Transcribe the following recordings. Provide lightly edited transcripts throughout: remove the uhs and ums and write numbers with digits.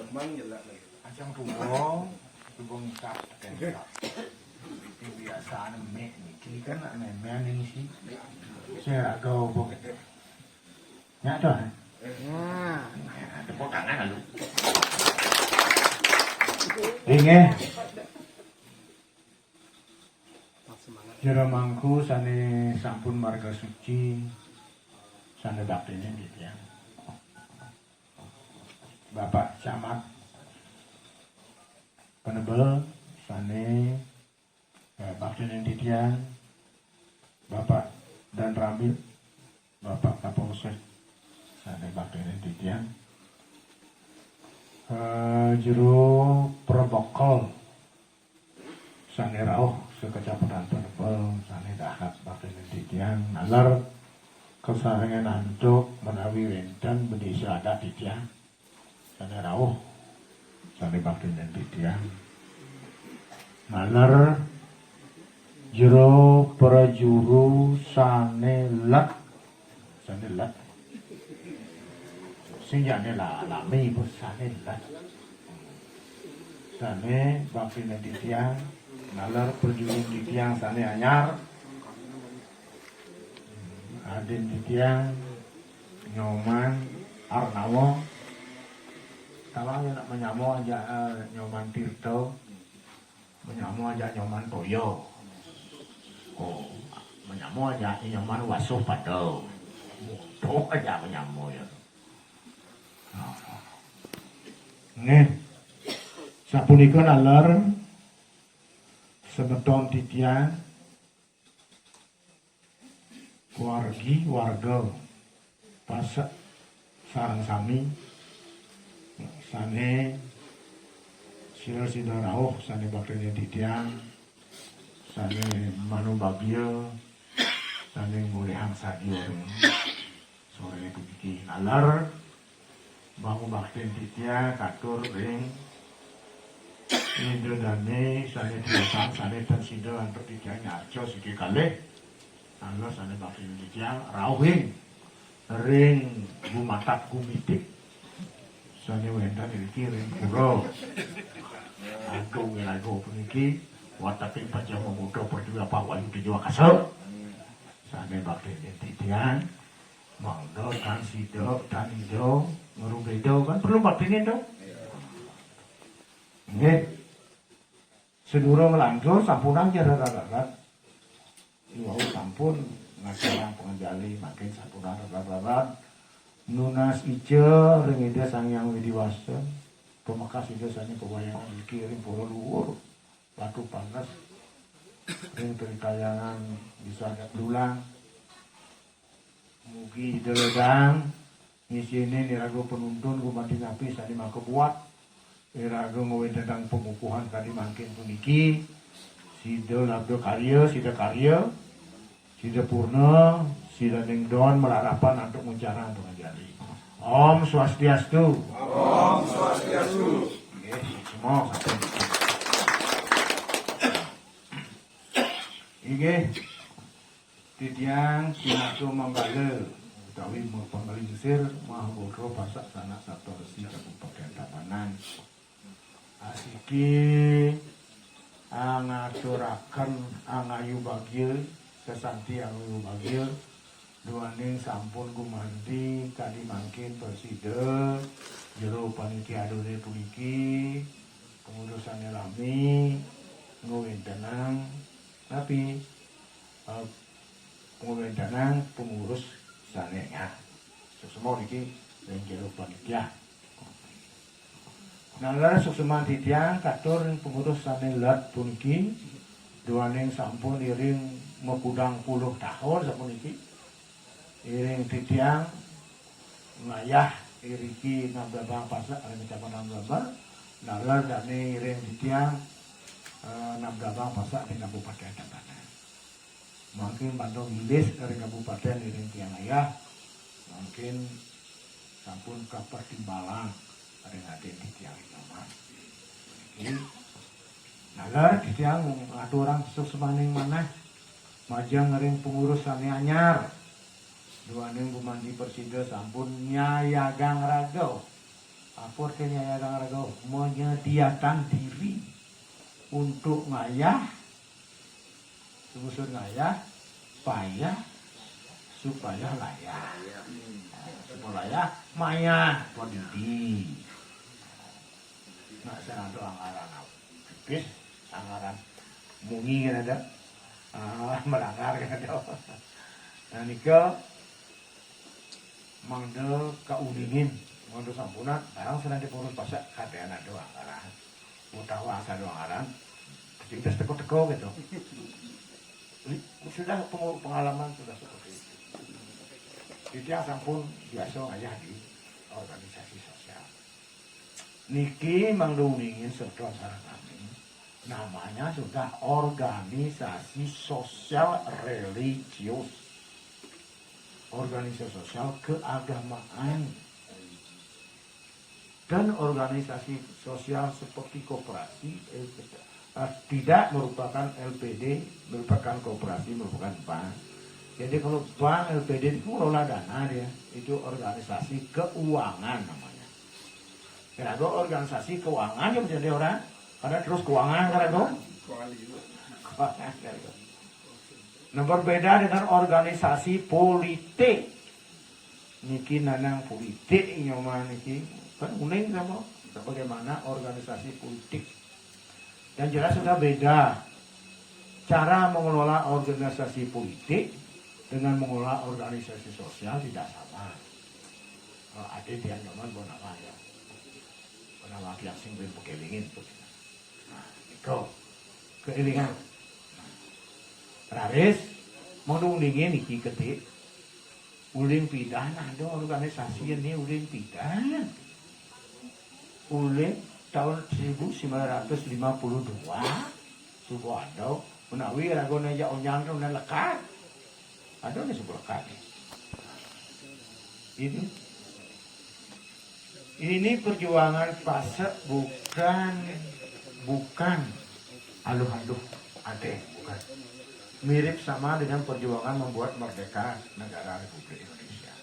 Acang tubong kap kap. Yang biasa mek ni kan men ini sih. Saya agak bong. Nyata. Nah, tepuk tangan lalu. Inge. Jero mangku sane sampun marga suci. Sane baktine gitu ya. Bapak Camat Penebel sane baktine titian. Bapak dan Ramil Bapak Kapolsek sane baktine titian. Jero protokol sane rauh sekecamatan Penebel sane dahak baktine titian nalar kesarengan antuk menawi wenten bendisa adat titian sane rauh sane baktine titian nalar jero prajuru sane let sing jane lami bos sane let sane baktine titian nalar perjuru titian sane anyar Aden titian Nyoman Arnawo kalau nak menyamu aja Nyoman Tirto menyamu aja Nyoman Toyo menyamu aja Nyoman Wasuh Pado tuh aja menyamu ya nih sapunika nalar sebeton titian warga pasak sarang sami sane sila rauh sane baktine titian sane manu bagio sane mulihang sadio sore iki nalar bangu baktine titian katur ring Indo dane sane tiasang sane dan sido antuk titian arjo siki kalih Allah sane baktine titian rauhing ring bumatak gumitik sane wendan iki ring pura agung lagu puniki watake baca memuda berdua apa wayu dijawa kasar sane baktine titian mangga kan sido dan indo ngerubedo kan perlu baktine to nggih sedurung lanjut sampunan jararat wau sampun ngasalang pengenjali makin sampun rarat nunas ijo ring ida Sangyang Widiwasa pemekas ida sane pewayangan iki ring pura luhur batu panas ring perikayangan bisa ada dulang mugi ida ledang ngisine nirago penuntun kumati ngapi sane maka buat nirago ngowe tentang pengukuhan tadi makin puniki Sida labdo karya, sida purna, sida ningdon melarapan untuk mencarang pengajian. Om Swastiastu. Om Swastiastu. Oke, semua sampai. Iki titiang kinatu manggale utawi pangalisir Mahabodro pasak sanak sabda resi Kabupaten Tabanan. Asiki ngaturaken angayu bagil sesanti angayu bagil duaning sampun gumanti kali mangkin persida jero panitia adone puniki pengurusannya lami ngwentenang tapi ngwentenang pengurus sanenya semua niki ning jero panitia nalar sukseman titiang katur pengurus sane lat puniki duaning sampun iring mekudang 10 tahun sapuniki iring titiang ngayah iriki nababang pasak ing kecamatan Blabar nalar dane iring titiang nababang pasak ing Kabupaten Tabanan mungkin bandung ilis dari kabupaten iring tiang ayah mungkin sampun kapertimbalan ada di tiang nomor ini nalar di tiang ada orang semaning mana majang ngering pengurus sani anyar dua ning kumandi persida sampun nyayagang raga Apa artinya ya Kang Rago? Menyediakan diri untuk ngayah, sungguh ngayah, payah, supaya layak. Supaya maya, kondisi. Nggak saya ada anggaran tipis, anggaran mungi kan ada, melanggar kan ada. Nah nika mangde kauningin, mangde sampunan, barang sedang dipurus pasak kadean ada anggaran, mutawa asa ada anggaran, kita teko-teko gitu. Sudah pengalaman sudah seperti itu. Jadi sampun biasa aja di organisasi sosial. Niki mangduningin sedot sareng kami. Namanya sudah organisasi sosial religius. Organisasi sosial keagamaan. Dan organisasi sosial seperti koperasi tidak merupakan LPD, merupakan koperasi, merupakan bank. Jadi kalau bank LPD itu mengelola dana dia, itu organisasi keuangan namanya. Karena itu organisasi keuangan yang menjadi orang, karena terus keuangan karena itu. Nah berbeda dengan organisasi politik. Niki nanang politik nyoman niki kan unik sama bagaimana organisasi politik. Dan jelas sudah beda cara mengelola organisasi politik dengan mengelola organisasi sosial tidak sama. Ada dia nyoman bonama ya, bonama yang sing berkelingin tuh. Nah, itu keelingan. Raris menungingin iki ketik. Uling pidan ada organisasi ini uling pidan. Uling tahun 1952 subuh ada menawi ragu neja onyang tu lekat ada nih sebuah lekat ini perjuangan fase bukan aluh-aluh ada bukan mirip sama dengan perjuangan membuat merdeka negara Republik Indonesia.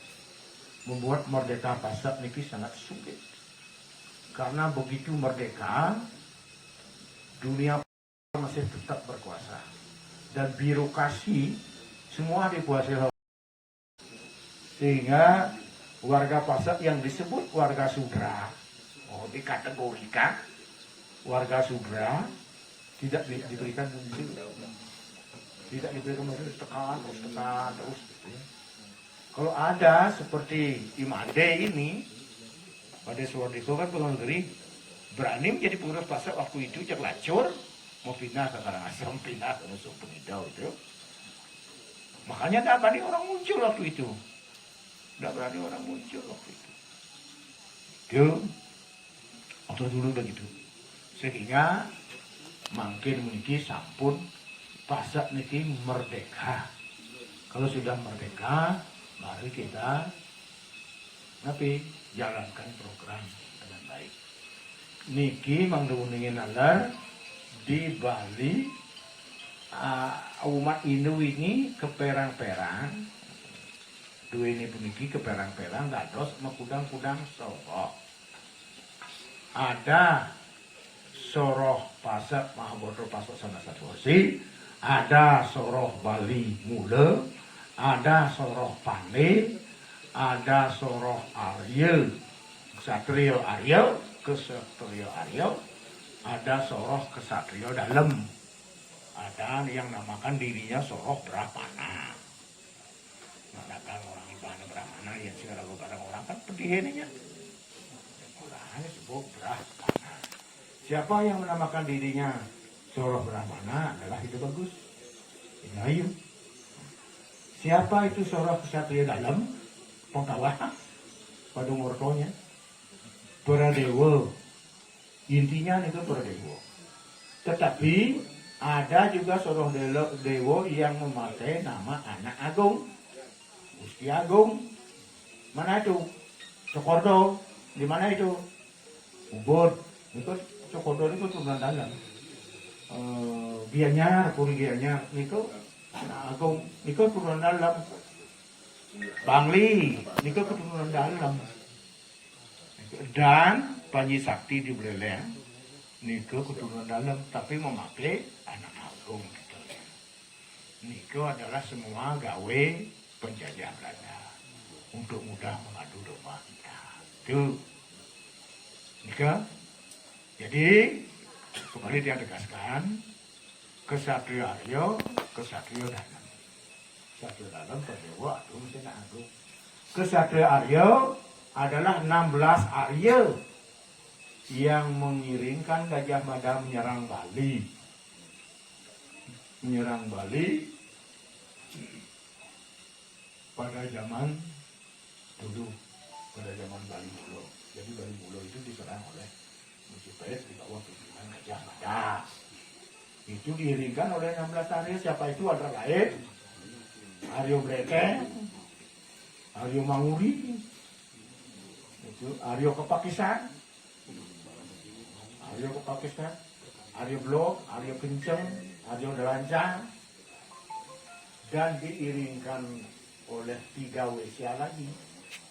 Membuat merdeka fase niki sangat sulit. Karena begitu merdeka, dunia masih tetap berkuasa. Dan birokrasi semua dikuasai. Sehingga warga Pasar yang disebut warga Sudra, dikategorikan warga Sudra, tidak diberikan tidak diberikan tekan terus. Kalau ada seperti Imade ini, pada Suwardiso kan Pulau Negeri berani menjadi pengurus pasar waktu itu cek lacur mau pindah ke Karangasem, pindah ke Nusa Penida itu. Makanya tidak berani orang muncul waktu itu. Tidak berani orang muncul waktu itu. Itu waktu dulu begitu. Sehingga makin memiliki sampun pasar niki merdeka. Kalau sudah merdeka, mari kita jalankan program dengan baik. Niki mangduningin alar di Bali umat Hindu ini keperang-perang. Dua ini puniki keperang-perang dados mekudang-kudang soroh. Ada soroh pasar Mahabodro pasar sana satuasi, ada soroh Bali Mule, ada soroh Pandey, ada soroh Ariel, Satrio Ariel, Kesatrio Ariel, ada soroh Kesatrio Dalam, ada yang namakan dirinya soroh Brahmana. Mengatakan orang Ibadah Brahmana yang segala barang orang kan pedihininya. Orangnya sebut Brahmana. Siapa yang menamakan dirinya soroh Brahmana adalah itu bagus. Ini ayu. Siapa itu soroh Kesatrio Dalam? Pengkawah pada murkonya Baradewa, intinya itu Baradewa. Tetapi ada juga soroh dewa yang memakai nama anak agung, Gusti Agung. Mana itu? Cokordo. Di mana itu? Ubud. Itu Cokordo itu turunan dalam. Gianyar, Puri Gianyar itu anak agung. Itu turunan dalam. Bangli, ini keturunan dalam. Itu Dan Panji Sakti di Beleleng niku keturunan dalam tapi memakai anak agung gitu ya. Niku adalah semua gawe penjajah Belanda untuk mudah mengadu domba kita. Itu niku. Jadi kembali dia tegaskan kesatria Aryo, kesatria dalam. Kesatria dalam perdewa agung sena agung. Kesatria Aryo adalah 16 Arya yang mengiringkan Gajah Mada menyerang Bali. Menyerang Bali pada zaman dulu, pada zaman Bali Mulo. Jadi Bali Mulo itu diserang oleh Majapahit di bawah pimpinan Gajah Mada. Itu diiringkan oleh 16 Arya. Siapa itu? Antara lain Aryo Bleke, Aryo Manguri, itu Aryo ke Pakistan, Aryo Blok, Aryo Kenceng, Aryo Derancang, dan diiringkan oleh 3 Wesya lagi,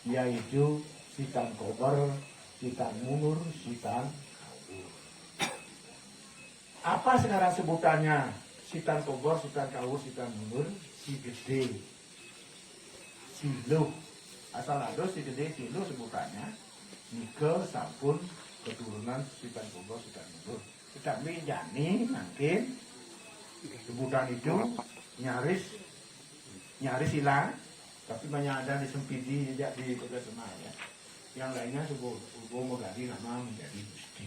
yaitu Sitan Kober, Sitan Munur, Sitan Kaur. Apa sekarang sebutannya? Sitan Kober, Sitan Kaur, Sitan Munur, Si Gede, Siluh. Asal ada Si Gede, Siluh sebutannya. Nike sampun keturunan Sitan Kober, Sitan Munur. Tetapi Jani nanti sebutan itu nyaris hilang. Tapi banyak ada di Sempidi, di Kota Semaya. Yang lainnya subuh mengganti nama menjadi Gusti.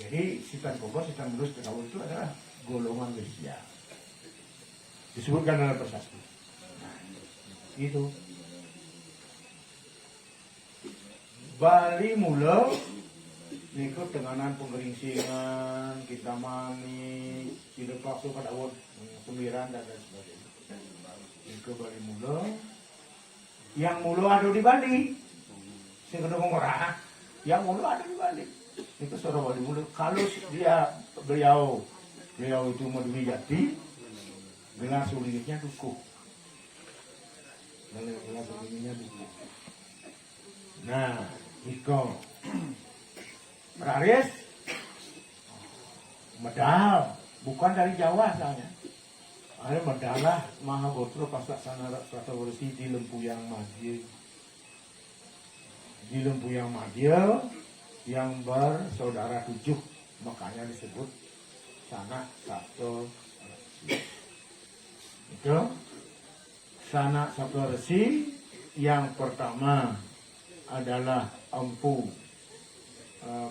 Jadi Sitan Kober, Sitan Munur, Sitan Kaur itu adalah golongan Wesya. Disebutkan dalam prasasti. Nah, itu. Bali Mulo niku tenganan Pengeringsingan, Kintamani, Cilepakso, Kadawon, Sembiran dan lain sebagainya. Niku Bali Mulo. Yang Mulo ada di Bali. Sing kedua ngorah. Yang Mulo ada di Bali. Niku Soro Bali Mulo. Kalau beliau itu Maduri Jati, gelas ulingnya dukuh. Gelas ulingnya dukuh. Nah, Iko Raris medal, bukan dari Jawa soalnya. Ada medalah Mahagotro Pasak Sanara Satawarsi di Lempuyang Madya. Di Lempuyang Madya yang bersaudara 7, makanya disebut Sanak Sabto Resi. Itu Sanak Sabto Resi yang pertama adalah Empu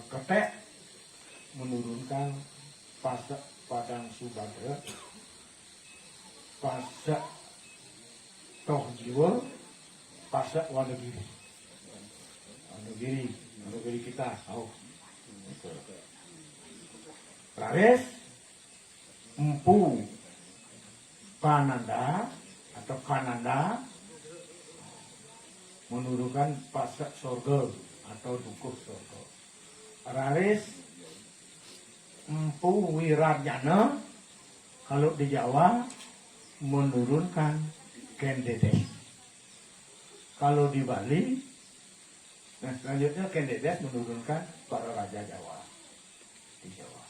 Ketek menurunkan Pasak Padang Subadra, Pasak Toh Jiwa, Pasak Wonogiri kita tahu. Laris Empu Pananda atau Kananda menurunkan Pasak Sorga atau Dukuh Sorga. Raris Empu Wirajana kalau di Jawa menurunkan Kendedes. Kalau di Bali, nah selanjutnya Kendedes menurunkan para raja Jawa di Jawa.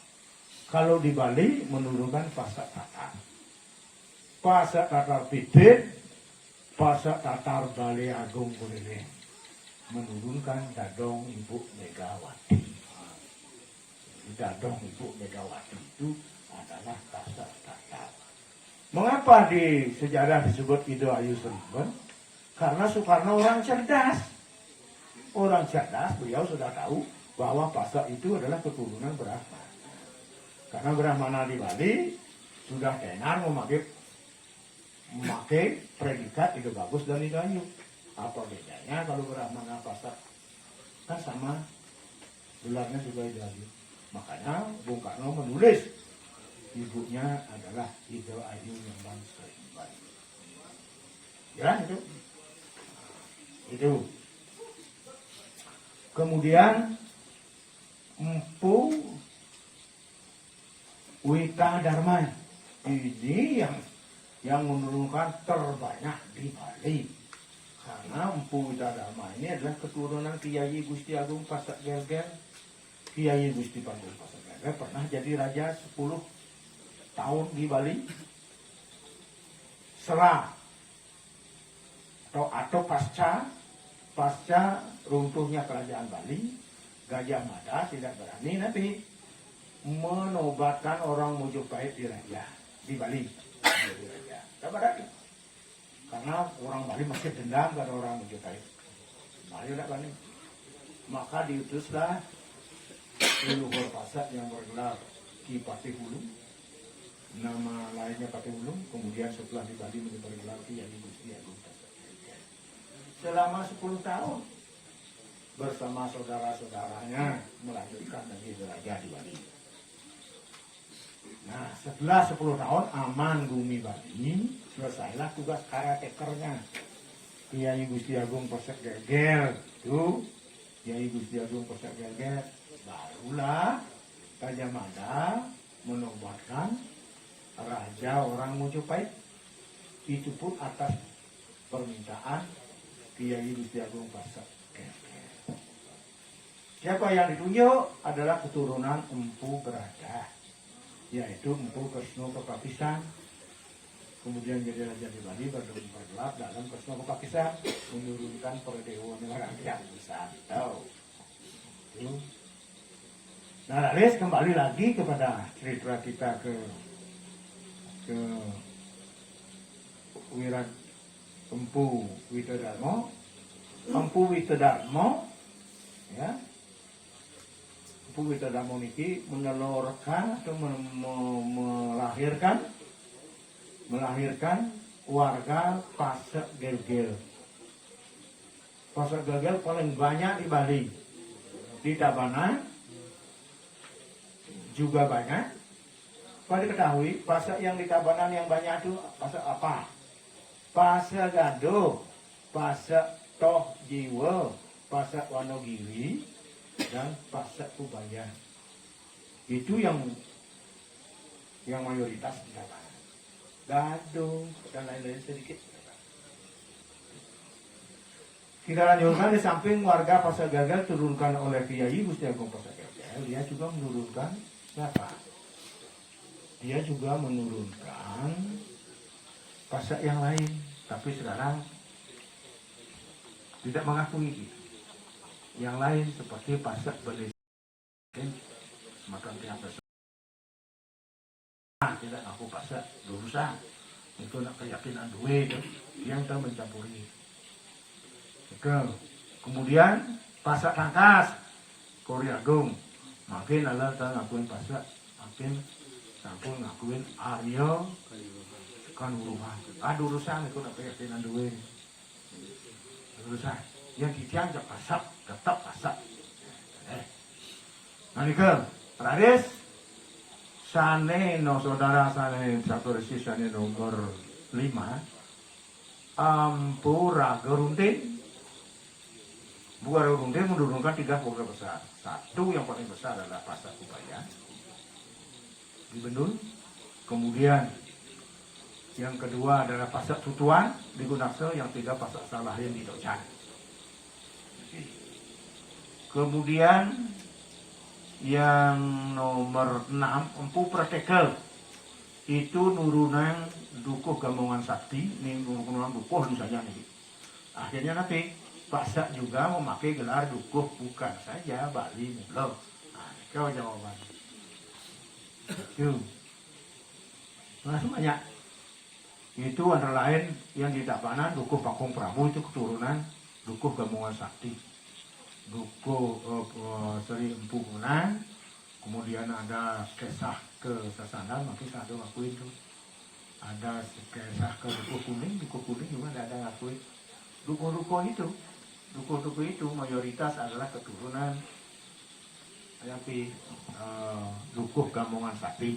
Kalau di Bali menurunkan Pasak Tatar. Pasak Tatar Pidit, Pasak Tatar Bali Agung Kulileng menurunkan Dadong Ibu Megawati. Dadong Ibu Megawati itu adalah Pasak Tatar. Mengapa di sejarah disebut Ido Ayu Seriban? Karena Soekarno orang cerdas. Orang cerdas, beliau sudah tahu bahwa Pasak itu adalah keturunan Brahmana. Karena Brahmana di Bali sudah tenar memakai predikat Ido Bagus dan Ido Ayu. Apa bedanya kalau Brahmana Pasak? Kan sama, gelarnya juga Ido Ayu. Makanya Bung Karno menulis ibunya adalah Ido Ayu yang bangsa Bali. Ya itu. Kemudian Empu Wita Dharma ini yang menurunkan terbanyak di Bali. Karena Empu Widadharma ini adalah keturunan Kiai Gusti Agung Pasak Gelgel. Kiai Gusti Agung Pasak Gelgel pernah jadi raja 10 tahun di Bali. Setelah atau pasca runtuhnya kerajaan Bali, Gajah Mada tidak berani nanti menobatkan orang Mojopahit di Bali. Jadi raja. Tidak berani. Karena orang Bali masih dendam pada orang Mojopahit. Bali tidak berani. Maka diutuslah leluhur Pasak yang bergelar Ki Patihulung, nama lainnya Patihulung, kemudian setelah di Bali bergelar Kiai Gusti Agung Pasak Gelgel. Selama 10 tahun bersama saudara-saudaranya melanjutkan menjadi raja di Bali. Nah, setelah 10 tahun aman bumi Bali, selesailah tugas karatekernya. Kiai Gusti Agung Pasak Gelgel itu, Kiai Gusti Agung Pasak Gelgel, barulah Gajah Mada menobatkan raja orang Mojopahit. Itu pun atas permintaan Kiai Gusti Agung Pasak Gelgel. Siapa yang ditunjuk adalah keturunan Empu Berada, yaitu Empu Kresna Kepapisan. Kemudian jadi raja di Bali bergelap dalam Kresna Kepapisan, menurunkan perdewa negara yang besar. Nah, lalu kembali lagi kepada cerita kita ke Empu Widadharma. Empu Widadharma, ya, Empu Widadharma niki menelurkan atau melahirkan warga Pasak Gelgel. Pasak Gelgel paling banyak di Bali. Di Tabanan juga banyak. Pada diketahui pasak yang di Tabanan yang banyak itu pasak apa? Pasak Gado, pasak Toh Jiwa, pasak Wonogiri, dan pasak Ubaya. Itu yang mayoritas di Tabanan. Gado dan lain-lain sedikit. Kita lanjutkan, di samping warga Pasak Gelgel turunkan oleh Kiai Gusti Agung Pasak Gelgel, dia juga menurunkan siapa? Dia juga menurunkan pasak yang lain, tapi sekarang tidak mengakui gitu. Yang lain seperti pasak Bali, semacam pihak besar tidak ngaku pasak Durusa, itu nak keyakinan duit yang telah mencampuri. Kemudian pasak Tangkas Korea Agung makin Allah tak ngakuin pasak, makin sampun ngakuin Aryo kan uruhan. Durusan itu nak keyakinan duit. Durusan yang ditiang jak pasak tetap pasak. Manika Rades sane no saudara sane satu resi sane nomor 5 Empu Ragerunting. Bukan Ragerunting menurunkan 3 warga besar. Satu yang paling besar adalah Pasak Ubaya di Bendul. Kemudian yang kedua adalah Pasak Tutuan di Gunaksa. Yang 3 Pasak Salahin di Docan. Kemudian yang nomor 6 Empu Pratekel, itu nurunan Dukuh Gambongan Sakti. Ini nurunan Dukuh misalnya nih. Akhirnya nanti Pasak juga memakai gelar Dukuh, bukan saja Bali Mulo. Nah, kau jawaban. Itu. Nah, semuanya. Itu antara lain yang di Tabanan Dukuh Pakung Prabu, itu keturunan Dukuh Gambongan Sakti. Dukuh Seri Empu Gunan, kemudian ada Kesah ke Sasana, makin ada ngakuin itu. Ada Kesah ke Dukuh Kuning juga ada ngakuin. Dukuh-dukuh itu mayoritas adalah keturunan Dukuh Gambongan Sakti.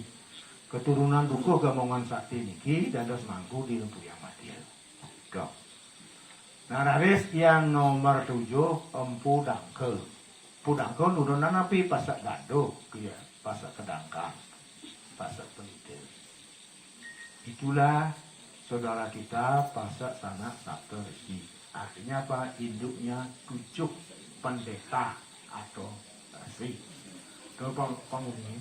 Keturunan Dukuh Gambongan Sakti niki dados mangku di Lempu Yang Matiel. Go. Nah, Raris yang nomor 7 Empu Dangkel. Empu Dangkel nurunan api Pasak Gado, ya, Pasak Kedangkang, Pasak Penitil. Itulah saudara kita Pasak Sanak Sabta Resi. Artinya apa? Induknya 7 pendeta atau rasi. Itu penghuni.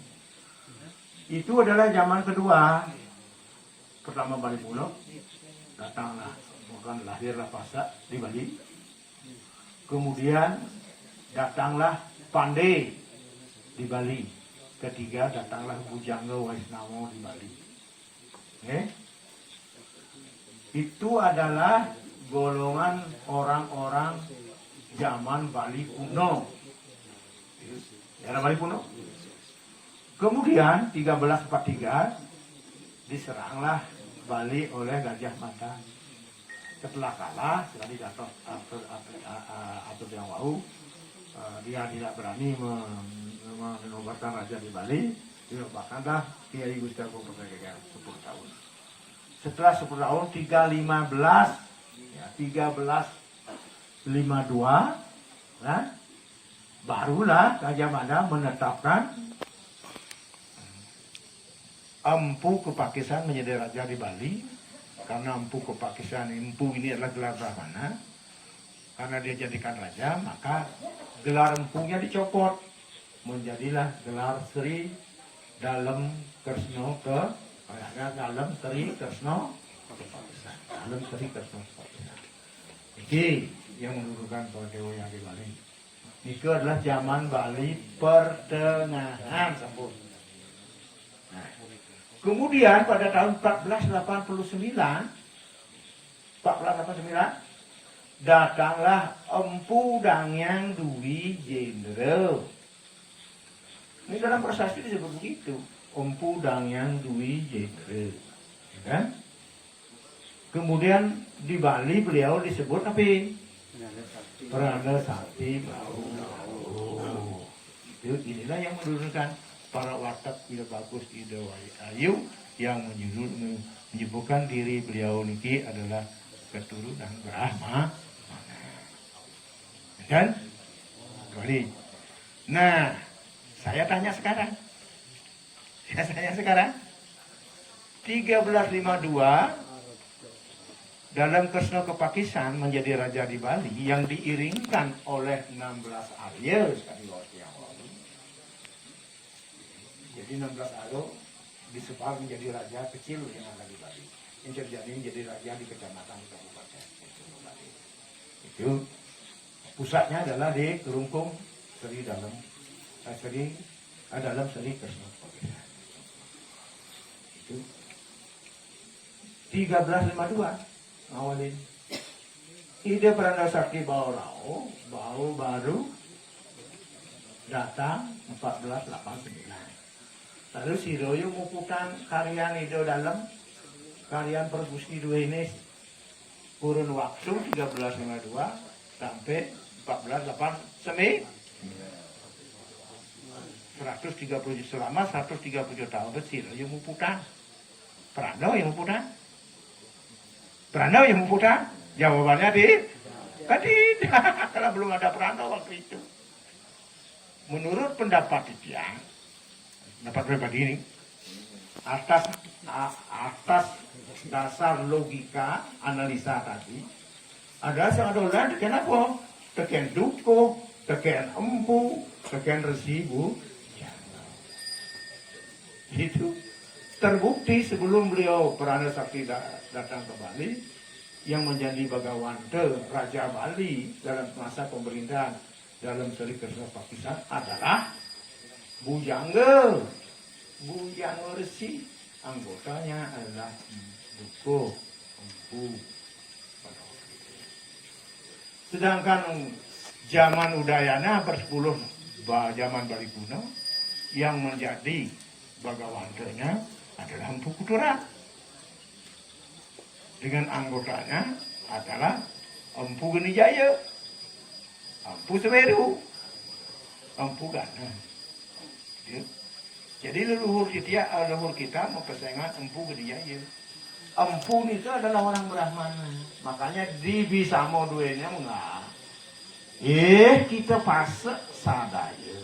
Itu adalah zaman kedua. Pertama Bali Pulau, datanglah, bukan lahirlah Pasak di Bali. Kemudian datanglah Pandai di Bali. Ketiga datanglah Bujangga Waisnawa di Bali. Itu adalah golongan orang-orang zaman Bali kuno. Era Bali kuno. Kemudian 1343 diseranglah Bali oleh Gajah Mada. Setelah kalah, sekali jatuh atur yang wau, dia tidak berani menobatkan raja di Bali. Dinobatkanlah Kiai Gusti Agung Pertanian 10 tahun. Setelah 10 tahun 1352, barulah Gajah Mada menetapkan Empu Kepakisan menjadi raja di Bali. Karena Empu Kepakisan, Empu ini adalah gelar Brahmana. Karena dia jadikan raja, maka gelar empunya dicopot. Menjadilah gelar Sri Dalem Kresno Dalem Sri Kresno Kepakisan. Dalem Sri Kresno Kepakisan. Ini yang mendudukan para dewa yang di Bali. Itu adalah zaman Bali pertengahan sambut. Kemudian pada tahun 1489 datanglah Empu Dangyang Dwi Jenderal. Ini dalam prasasti disebut begitu, Empu Dangyang Dwi Jenderal. Kan? Kemudian di Bali beliau disebut apa? Prananda Sakti Bau. Inilah yang menurunkan para watak ide bagus, ide ayu yang menyebutkan diri beliau niki adalah keturunan Brahma. Dan kembali. Nah, saya tanya sekarang. 1352 dalam Kresna Kepakisan menjadi raja di Bali yang diiringkan oleh 16 Arya sekali waktu yang lalu. Jadi 16 Arya disebar menjadi raja kecil yang ada di Bali. Yang terjadi menjadi raja di kecamatan kabupaten. Itu pusatnya adalah di Kerungkung Sri Dalem Kresna Kepakisan. Itu 1352 awalin ide Prananda Sakti Bau baru datang 1489. Lalu si Royo ngukukan karyan ide dalam karyan Pergusti dua ini kurun waktu 1352 sampai 1489 130 selama 130 tahun si Royo ngukukan Prananda yang ngukukan Prananda yang memputar? Jawabannya tidak. Karena belum ada Prananda waktu itu. Menurut pendapat pribadi ini, atas dasar logika analisa tadi, ada seorang kenapa? Teken duko, teken empu, teken resibu. Itu terbukti sebelum beliau Prananda Sakti datang ke Bali, yang menjadi Bagawanta Raja Bali dalam masa pemerintahan dalam Sri Kresna Kepakisan adalah Bujangga Resi. Anggotanya adalah Duko, Empu. Sedangkan zaman Udayana bersepuluh zaman Bali kuno yang menjadi Bagawantanya adalah Empu Kuturan. Dengan anggotanya adalah Empu Genijaya, Empu Semeru, Empu Gana. Jadi leluhur kita mempersaingkan Empu Genijaya. Empu itu adalah orang Brahmana. Makanya di Bisamo duenya enggak. Kita pasak sadaya.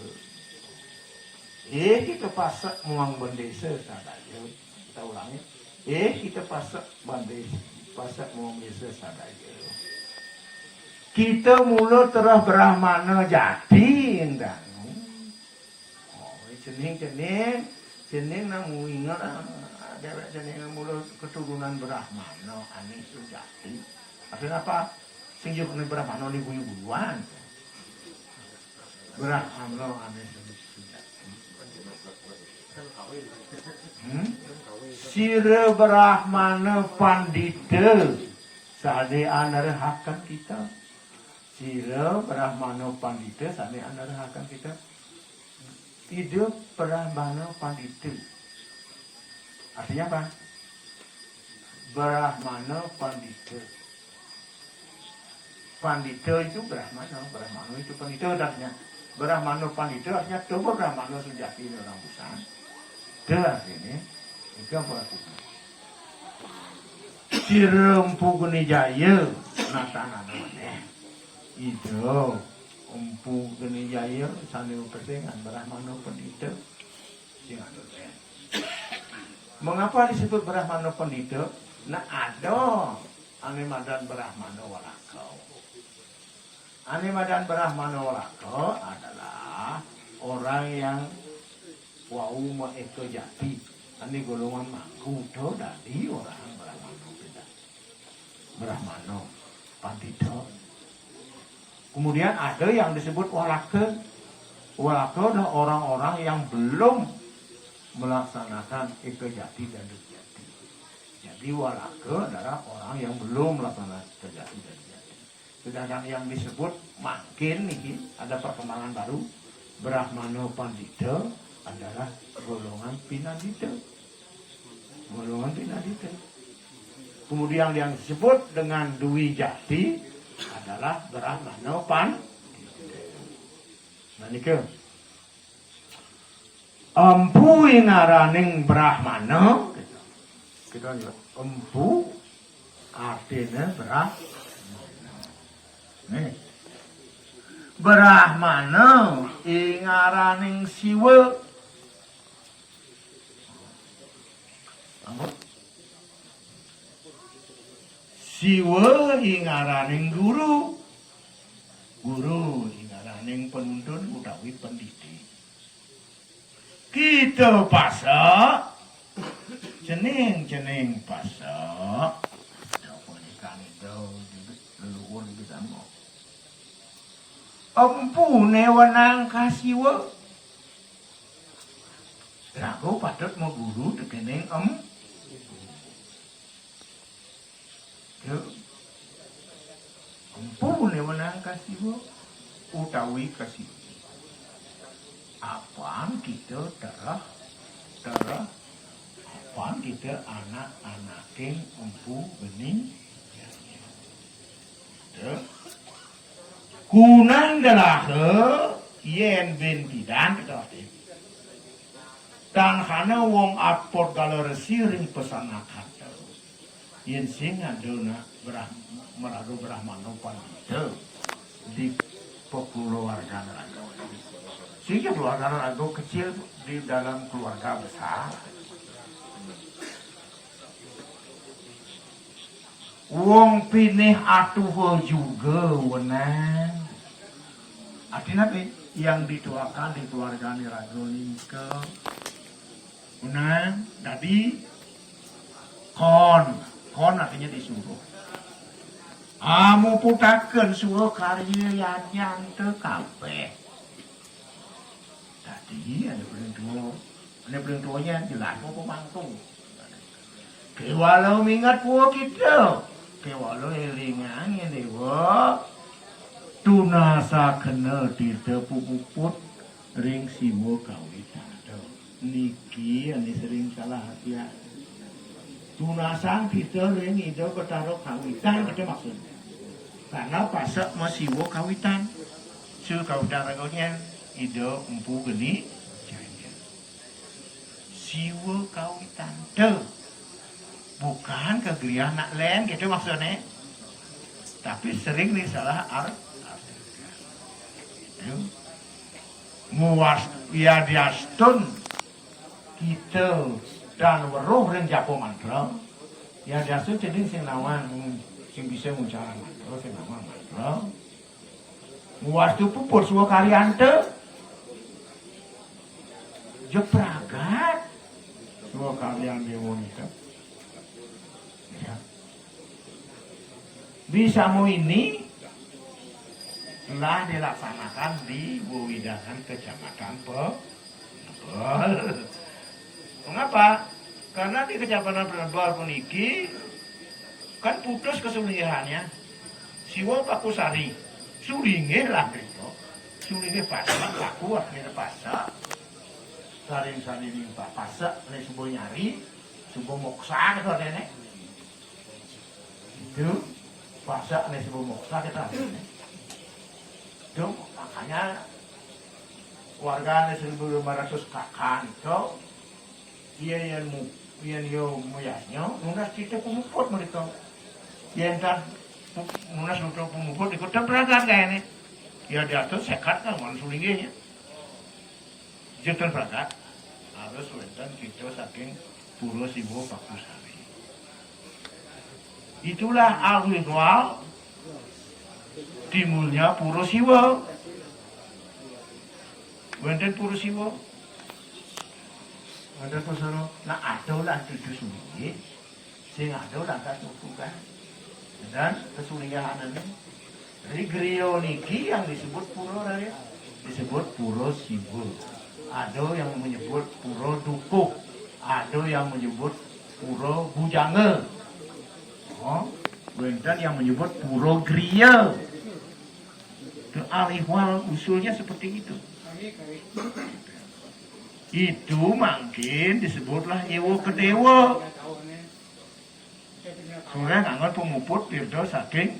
Kita pasak muang bendesa sadaya. Kita ulangi. Kita pasak bandai, pasak muang bendesa sadaya. kita mula terus Brahmana jadi enggak. Oh, cening namu ingat dewek cening mula keturunan Brahmana ane sejati. Artinya apa? Sing yo Brahmana ni buyu-buyuan. Brahmana ane sejati. Sira Brahmana Pandita sade anarhakan kita. Sira Brahmana Pandita sade anarhakan kita. Hidup Brahmana Pandita. Artinya apa? Brahmana Pandita. Pandita itu Brahmana, Brahmana itu Pandita artinya. Brahmana Pandita artinya coba Brahmana sejati orang busan. Itu artinya itu apa artinya? Sirempu Geni Jaya natana namanya. Itu Empu Geni Jaya saneu persengan Brahmana Pandita. Mengapa disebut Brahmana Pandita? Nah ada ane madan Brahmana Walakau. Ane madan Brahmana Walakau adalah orang yang wau ma eko jati. Ane golongan mangkuto dari orang Brahmana Pandita. Kemudian ada yang disebut Walaka. Walaka adalah orang-orang yang belum melaksanakan eko jati dan dukjati. Jadi Walaka adalah orang yang belum melaksanakan eko jati dan dukjati. Sedangkan yang disebut makin nih ada perkembangan baru Brahmana Pandita adalah golongan Pinadita. Golongan Pinadita. Kemudian yang disebut dengan Dwi Jati adalah Brahmana Pandita. Nah nike empu ngaraning Brahmana kita lihat empu artinya Brahmana. Nih Brahmana ngaraning Siwa. Siwa ngaraning guru. Guru ngaraning penuntun utawi pendidik. Kita pasak jeneng pasak. Apa ikan itu leluhur kita mau. Empune wenang kasiwa. Lagu patut mau guru tekening empune wenang kasiwa utawi kasiwa. Apaan kita terah apaan kita anak-anaking empu bening kunang dalahe yen bin bidan kate tan hana wong apot galeresi ring pesanakan yen sing adona meradu Brahmana Pandita di keluarga Rago. Sehingga keluarga Rago kecil di dalam keluarga besar. Wong pinih atuh juga wenang. Artinya yang dituakan di keluarga Rago ke wenang. Tadi kon artinya disuruh. Amu putaken suruh karya yang kabeh. Tadi ada belum tuanya jelas mau pemangtung. Kewalau mingat puo kita, kewalau elingan yang dewa, tunasa kena tirta pupuput ring siwo kawitan. Niki ane sering salah hati. Tunasang kita ring itu ketaruh kawitan kita maksudnya. Karena pasak masiwo kawitan, su kawitan ragonya ide empu geni jaya. Siwo kawitan tuh bukan kegelian nak len gitu maksudnya. Tapi sering nih salah itu muas ya diastun kita dan weruh ring japo mantra ya diastun jadi sing lawan sing bisa ngucara mantra sing lawan mantra Wastu pupur suwa karyante jepragat suwa karyan demonita. Ya. Bisa mau ini telah dilaksanakan di Wewidangan Kecamatan Penebel. Mengapa? Karena di Kecamatan Penebel puniki kan putus kesulihannya. Siwa Pakusari, sulinge lah gitu. Sulinge pasak laku akhirnya pasak. Saring-saring pasak, ini subuh nyari, subuh moksa gitu nenek. Itu pasak, ini subuh moksa kita. Itu makanya warga 1500 kakan itu Iyan yo muyasnya munas kita pemuput mereka. Iyan kan munas untuk pemuput ikut berangkat kayaknya. Ya diatur sekat kan mana sulingnya. Jangan berangkat harus wetan kita saking Puro Siwo Pakusari. Itulah al-ritual timurnya Puro Siwo. Wenten Puro Siwo. Ada pesoro, nah ada lah tujuh sulit, sing ada lah kan bukan, dan kesulitan ini, dari griyo niki yang disebut Puro Raya, disebut Puro Siwo, ada yang menyebut Puro Dukuk, ada yang menyebut Puro Bujange, dan yang menyebut Puro Griya, alihwal usulnya seperti itu. Itu makin disebutlah Nyewo Kedewa. Soalnya nganggur pemuput tirdo saking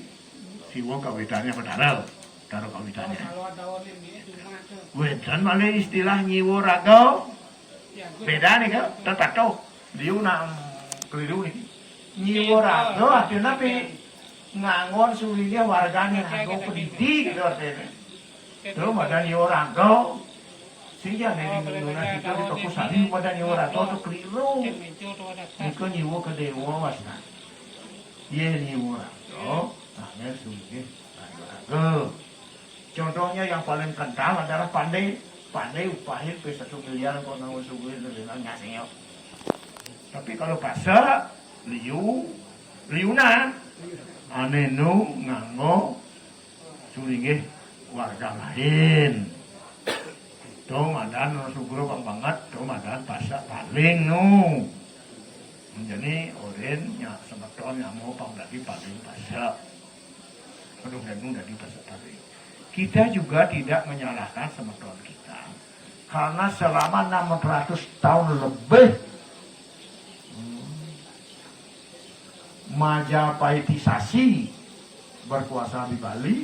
siwo kawitannya pedaro, taruh kawitannya. Wedan malah istilah Nyewo Raga. Beda nih kan, terpatok. Dia nak keliru nih. Nyewo Raga akhirnya tapi nganggur sulitnya warganya Raga pendidik gitu artinya. Tuh ada Nyewo Raga. Sehingga dari Indonesia itu di Pakusari pada nyewa raga itu keliru. Itu nyewa Kedewa wasna. Iya nyewa raga, hanya sulit raga. Contohnya yang paling kental adalah pandai upahin ke 1 miliar kau nanggung sulit dengan ngasih. Tapi kalau pasar liuna, anenu nganggo sulinge warga lain. Dong adan sugro bang banget, dong adan pasak paling nu. Menjadi orennya semeton yang mau pang dari paling pasak. Aduh nu dari pasak paling. Kita juga tidak menyalahkan semeton kita, karena selama 600 tahun lebih Majapaitisasi berkuasa di Bali.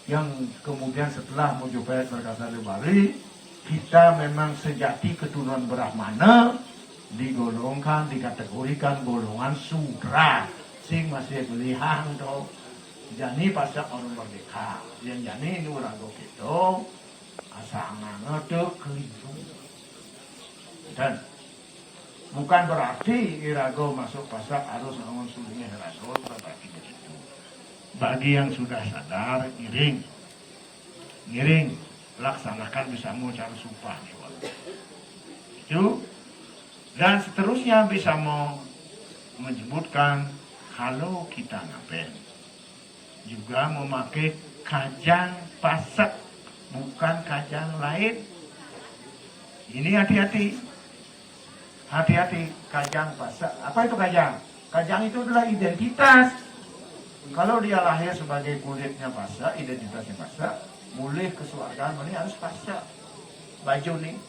Yang kemudian setelah Mojopahit berkuasa di Bali, kita memang sejati keturunan Brahmana digolongkan, dikategorikan golongan Sudra, sing masih belihang to. Jani pasak orang merdeka, yang jani nurago kita asangana teu keliru. Dan bukan berarti irago masuk pasak harus ngomong sulingnya irago, berarti begitu. Bagi yang sudah sadar, ngiring, laksanakan bisa mau cara sumpah itu. Dan seterusnya bisa mau menyebutkan kalau kita ngapain juga memakai kajang pasak, bukan kajang lain. Ini hati-hati kajang pasak. Apa itu kajang? Kajang itu adalah identitas. Kalau dia lahir sebagai kulitnya pasak, identitasnya pasak, mulai kesuargaan ini harus pasak. Baju nih,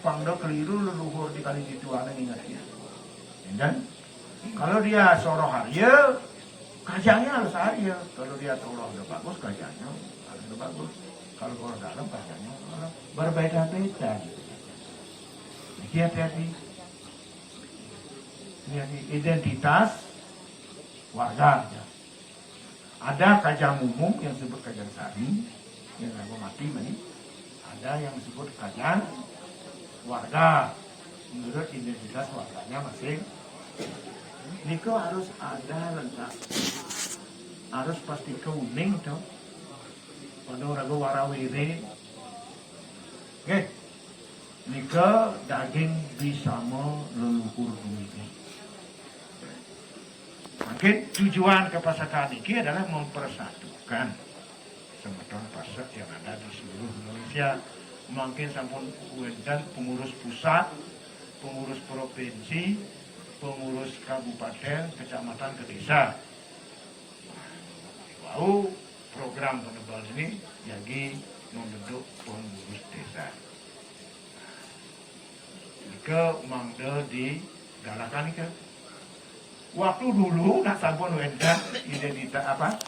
pangdo keliru leluhur di kali dituan ingatnya. Dan kalau dia soro harya, kajangnya harus harya. Kalau dia tolong udah bagus, kajangnya harus udah bagus. Kalau orang dalam kajangnya berbeda-beda. Hati-hati. Identitas warga. Ada kajang umum yang disebut kajang sari, yang aku mati ini. Ada yang disebut kajang warga, menurut identitas warganya masing. Niko harus ada lengkap, harus pasti kuning tuh. Mano ragu warawiri. Oke. Nika daging bersama leluhur ini. Mungkin tujuan kepasakan ini adalah mempersatukan semeton pasar yang ada di seluruh Indonesia. Mungkin sampun dan pengurus pusat, pengurus provinsi, pengurus kabupaten, kecamatan, ke desa. Lalu program penebal ini jadi membentuk pengurus desa. Ke mangde di galakan ke waktu dulu nak sampun wenda identitas apa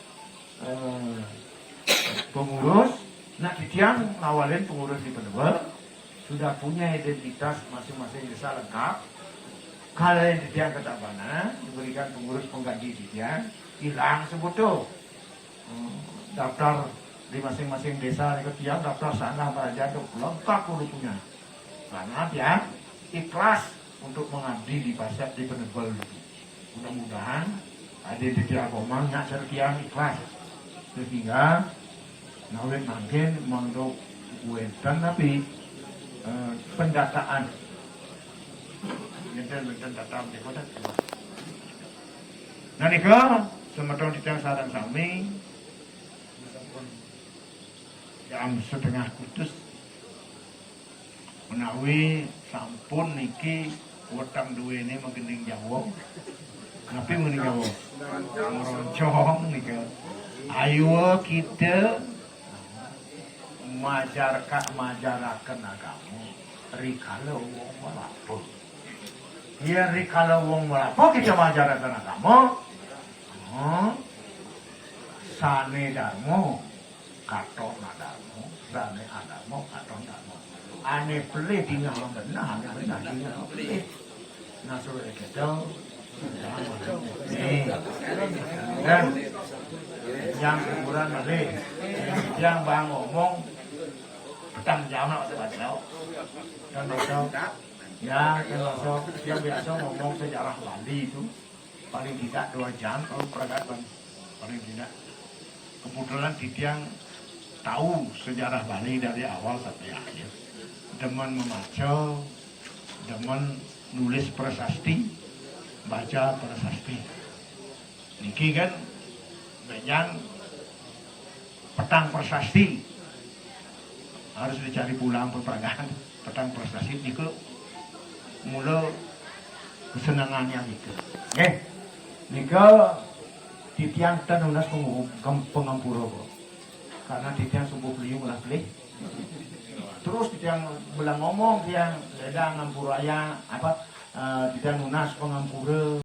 pengurus nak ditiang ngawalin pengurus di penebal sudah punya identitas masing-masing desa lengkap. Kalau yang ditiang ketabana diberikan pengurus pengganti ditiang hilang sebut daftar di masing-masing desa yang ketiang daftar sana belajar lengkap udah punya karena dia ikhlas untuk mengabdi di pasar di penebal. Mudah-mudahan ada di tiap omang nak sertiang ikhlas sehingga nawet mungkin mangdo wenten tapi pendataan benten data di kota. Nah nika semeton titiang sarang sami jam setengah kutus menawi sampun niki wetang duwe ini menggending Jawa. Kenapa menggending Jawa? Meroncong nika. Ayo kita majarakan agama. Rikala wong melapo. Ya rikala wong melapo kita majarakan agama. Sane darmo, katon darmo, sane adarmo, katon darmo. Ane pelit tinggal benar, ane benar tinggal pelit. Nasuh kita, dan yang kuburan balik, yang bang ngomong, petang jam nak baca, dan baca, ya kan baca, yang biasa ngomong sejarah Bali itu paling tidak 2 jam kalau peragatan paling tidak. Kebetulan Titiang tahu sejarah Bali dari awal sampai akhir. Demen membaca, demen nulis prasasti, baca prasasti. Niki kan banyak petang prasasti harus dicari pulang perperagaan petang prasasti niku mula kesenangannya gitu. Nika Titiang tenunas pengampura karena Titiang sumbuh beliau ulah beli. Terus yang bilang ngomong yang ledang ngampuraya apa tidak nunas pengampura